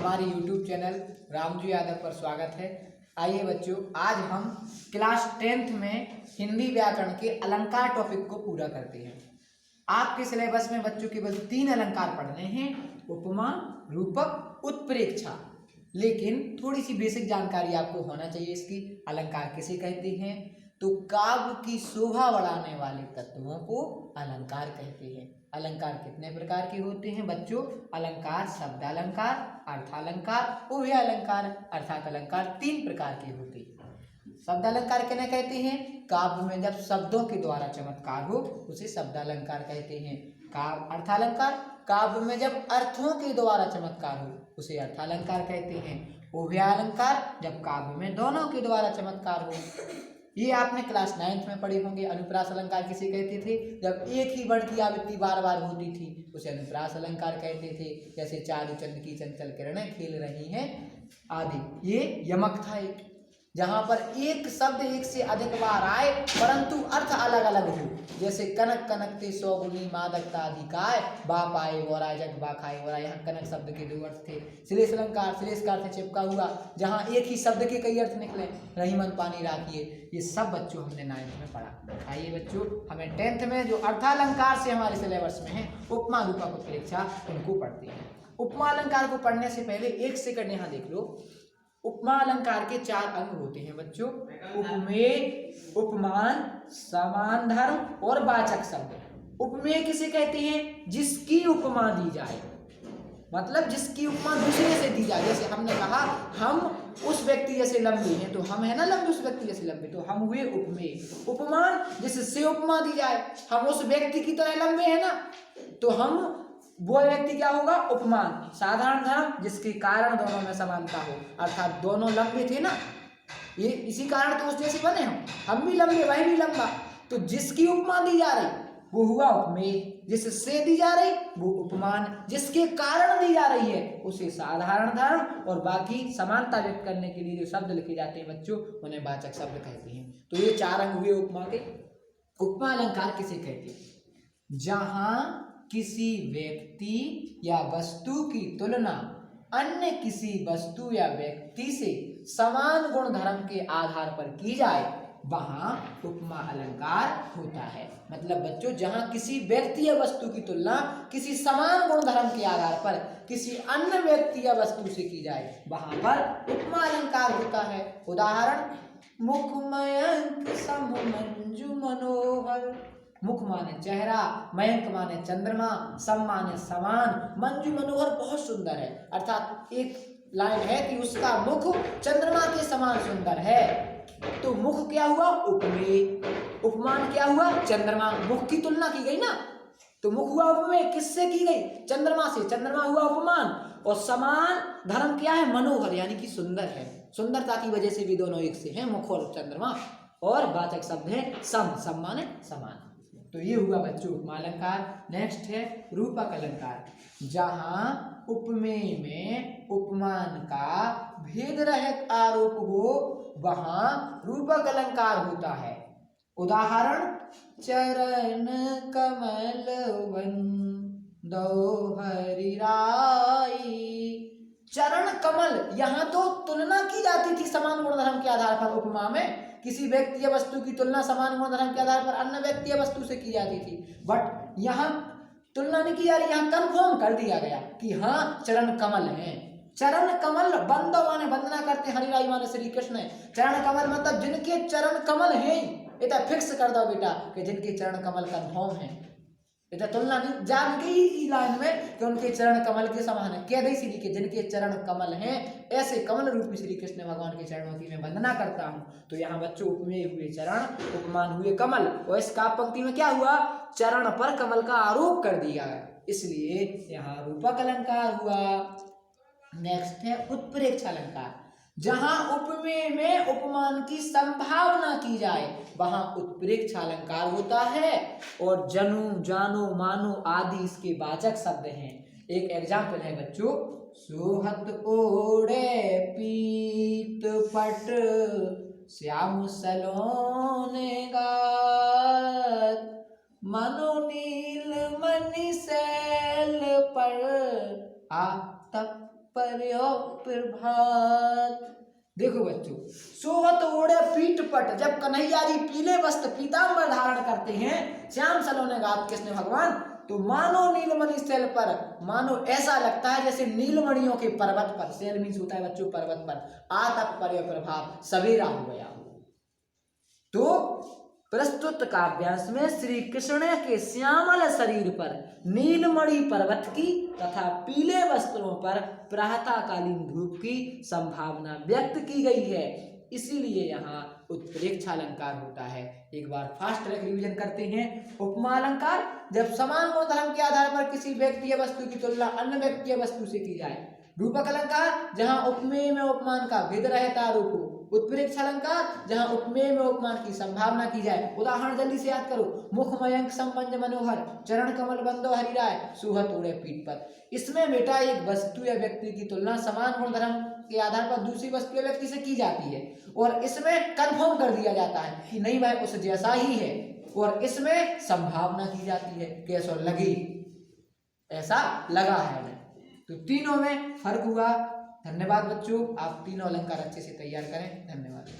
हमारे YouTube channel रामजू Yadav पर स्वागत है। आइए बच्चों, आज हम क्लास 10th में हिंदी व्याकरण के अलंकार टॉपिक को पूरा करते हैं। आपके सिलेबस में बच्चों केवल 3 अलंकार पढ़ने हैं, उपमा, रूपक, उत्प्रेक्षा। लेकिन थोड़ी सी बेसिक जानकारी आपको होना चाहिए इसकी। अलंकार किसे कहते हैं? तो काव्य की शोभा बढ़ाने वाले तत्वों को अलंकार कहते हैं। अलंकार कितने प्रकार के होते हैं बच्चों? अलंकार शब्दालंकार, अर्थालंकार, उभयालंकार अर्थात अलंकार 3 प्रकार के होते हैं। शब्दालंकार किन्हें कहते हैं? काव्य में जब शब्दों के द्वारा चमत्कार हो उसे शब्दालंकार कहते हैं। अर्थालंकार, काव्य में जब अर्थों के द्वारा चमत्कार हो उसे अर्थालंकार कहते हैं। उभयालंकार, जब काव्य में दोनों के द्वारा चमत्कार हो। ये आपने क्लास 9th में पढ़े होंगे। अनुप्रास अलंकार किसे कहते थे? जब एक ही वर्ण की आवृत्ति बार बार होती थी उसे अनुप्रास अलंकार कहते थे। जैसे चारु चंद की चंचल किरणें खेल रही हैं आदि। ये यमक था एक, जहां पर एक शब्द एक से अधिक बार आए परंतु अर्थ अलग अलग हो। जैसे कनक कनकते सौगुनी मादकता अधिकाय, बा पाए वोराय जग बा खाए वोराय। यहाँ कनक शब्द के 2 अर्थ थे। श्लेष अलंकार, श्लेष का अर्थ चिपका हुआ, जहाँ एक ही शब्द के कई अर्थ निकले। रही मन पानी राखिए। ये सब बच्चों हमने 9th में पढ़ा। आइए बच्चों, हमें 10th में जो अर्थालंकार से हमारे सिलेबस में है, उपमा, रूपक, उत्प्रेक्षा, उनको पढ़ते हैं। उपमा अलंकार को पढ़ने से पहले 1 सेकंड यहाँ देख लो। उपमा अलंकार के 4 अंग होते हैं बच्चों। उपमेय, उपमान, समान धर्म और वाचक शब्द। उपमेय किसे कहते हैं? जिसकी उपमा दी जाए, मतलब जिसकी उपमा दूसरे से दी जाए। जैसे हमने कहा हम उस व्यक्ति जैसे लंबे हैं, तो हम है ना लंबे, उस व्यक्ति जैसे लंबे, तो हम हुए उपमेय। उपमान, जिससे उपमा दी जाए, हम उस व्यक्ति की तरह लंबे हैं ना, तो हम वो व्यक्ति क्या होगा? उपमान। साधारण धर्म, जिसके कारण दोनों में समानता हो, अर्थात दोनों लंबे थे ना, ये इसी कारण तो उस जैसे बने हम भी लंबे वह भी लंबा। तो जिसकी उपमा दी जा रही वो हुआ उपमेय, जिससे दी जा रही वो उपमान, जिसके कारण दी जा रही है उसे साधारण धर्म, और बाकी समानता व्यक्त करने के लिए जो शब्द लिखे जाते हैं बच्चों उन्हें वाचक शब्द कहते हैं। तो ये 4 अंग हुए उपमा के। उपमा अलंकार किसे कहते हैं? जहां किसी व्यक्ति या वस्तु की तुलना अन्य किसी वस्तु या व्यक्ति से समान गुण धर्म के आधार पर की जाए वहां उपमा अलंकार होता है। मतलब बच्चों, जहां किसी व्यक्ति या वस्तु की तुलना किसी समान गुण धर्म के आधार पर किसी अन्य व्यक्ति या वस्तु से की जाए वहां पर उपमा अलंकार होता है। उदाहरण, मुख मयंक सम मंजू मनोहर। मुख माने चेहरा, मयंक माने चंद्रमा, सम माने समान, मंजू मनोहर बहुत सुंदर है। अर्थात एक लाइन है कि उसका मुख चंद्रमा के समान सुंदर है। तो मुख क्या हुआ? उपमेय। उपमान क्या हुआ? चंद्रमा। मुख की तुलना की गई ना, तो मुख हुआ उपमेय। किससे की गई? चंद्रमा से। चंद्रमा हुआ उपमान। और समान धर्म क्या है? मनोहर, यानी कि सुंदर है। सुंदरता की वजह से भी दोनों एक से हैं, मुख और चंद्रमा। और वाचक शब्द है सम, सम माने समान। तो ये हुआ बच्चों उपमा अलंकार। नेक्स्ट है रूपक अलंकार। जहां उपमेय में उपमान का भेद रहित आरोप हो वहां रूपक अलंकार होता है। उदाहरण, चरण कमल बंदो हरि राई। चरण कमल, यहाँ तो तुलना की जाती थी समान गुण धर्म के आधार पर। उपमा में किसी व्यक्ति या वस्तु की तुलना समान गुण धर्म के आधार पर अन्य व्यक्ति या वस्तु से की जाती थी, बट यहाँ तुलना नहीं की जा रही। यहाँ कंफर्म कर दिया गया कि हाँ चरण कमल हैं। चरण कमल, बंदो माने वंदना करते, हरिराई माने श्री कृष्ण है। चरण कमल मतलब जिनके चरण कमल हैं। इतना फिक्स कर दो बेटा कि जिनके चरण कमल कंफर्म है। इतना तुलना नहीं जान गई लाइन में कि उनके चरण कमल के समान है। कह दी श्री के जिनके चरण कमल हैं, ऐसे कमल रूपी श्री कृष्ण भगवान के चरणों की मैं वंदना करता हूँ। तो यहाँ बच्चों उपमेय हुए चरण, उपमान हुए कमल, और इस काव्य पंक्ति में क्या हुआ? चरण पर कमल का आरोप कर दिया, इसलिए यहाँ रूपक अलंकार हुआ। नेक्स्ट है उत्प्रेक्षा अलंकार। जहां उपमेय में उपमान की संभावना की जाए वहां उत्प्रेक्षा अलंकार होता है। और जनु, जानो, मानो आदि इसके वाचक शब्द हैं। एक एग्जाम्पल है बच्चों, सोहत ओढ़े पीत पट श्याम सलोने गात, मनो नील मणि सैल पर आ तप पर्यो प्रभात। देखो बच्चों, सोवत ओढ़े पीठ पट, जब कन्हैया जी पीले वस्त्र पीताम्बर धारण करते हैं, श्याम सलोने गात कृष्ण भगवान, तो मानो नीलमणि शैल पर, मानो ऐसा लगता है जैसे नीलमणियों के पर्वत पर, शैल मीन्स होता है बच्चों पर्वत पर, आतप पर्यो प्रभात, सवेरा हो गया हो। तो प्रस्तुत काव्यांश में श्री कृष्ण के श्यामल शरीर पर नीलमणि पर्वत की तथा पीले वस्त्रों पर प्रातःकालीन धूप की संभावना व्यक्त की गई है, इसीलिए यहाँ उत्प्रेक्षा अलंकार होता है। एक बार फास्ट ट्रैक रिवीजन करते हैं। उपमा अलंकार, जब समान गुण धर्म के आधार पर किसी व्यक्ति या वस्तु की तुलना अन्य व्यक्ति या वस्तु से की जाए। रूपक अलंकार, जहाँ उपमेय में उपमान का भेद रहता रूप हो। उत्प्रेक्षा अलंकार, जहाँ उपमेय में उपमान की संभावना की जाए। उदाहरण जल्दी से याद करो, मुख मयंक संबंध मनोहर, चरण कमल बंदो हरिराय, सुहत ओढ़े पीठ पर। इसमें बेटा एक वस्तु या व्यक्ति की तुलना समान गुण धर्म के आधार पर दूसरी वस्तु या व्यक्ति से की जाती है, और इसमें कंफर्म कर दिया जाता है कि नहीं वह उस जैसा ही है, और इसमें संभावना की जाती है कि ऐसा लगी, ऐसा लगा है हमें। तो तीनों में फर्क हुआ। धन्यवाद बच्चों, आप तीनों अलंकार अच्छे से तैयार करें। धन्यवाद।